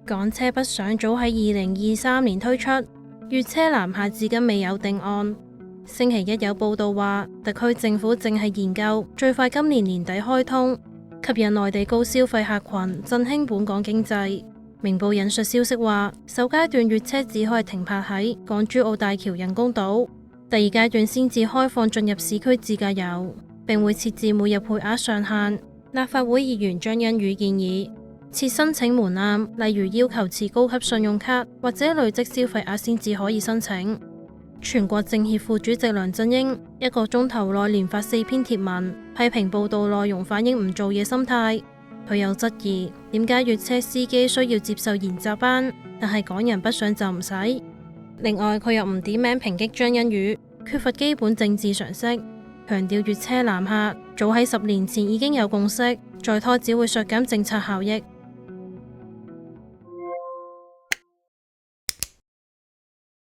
港車北上早喺2023年推出，粵車南下至今未有定案。星期一有報道話，特區政府正係研究最快今年年底開通，吸引內地高消費客群，振興本港經濟。明報引述消息話，首階段粵車只可以停泊喺港珠澳大橋人工島，第二階段先至開放進入市區自駕遊，並會設置每日配額上限。立法會議員張欣宇建議設申請門檻，例如要求持高級信用卡或者累積消費額先至可以申請。全國政協副主席梁振英1個鐘頭內連發4篇貼文，批評報道內容反映唔做嘢心態。佢有質疑點解粵車司機需要接受研習班，但係港人北上就唔使。另外佢又唔點名抨擊張欣宇缺乏基本政治常識，強調粵車南下早喺10年前已經有共識，再拖只會削減政策效益。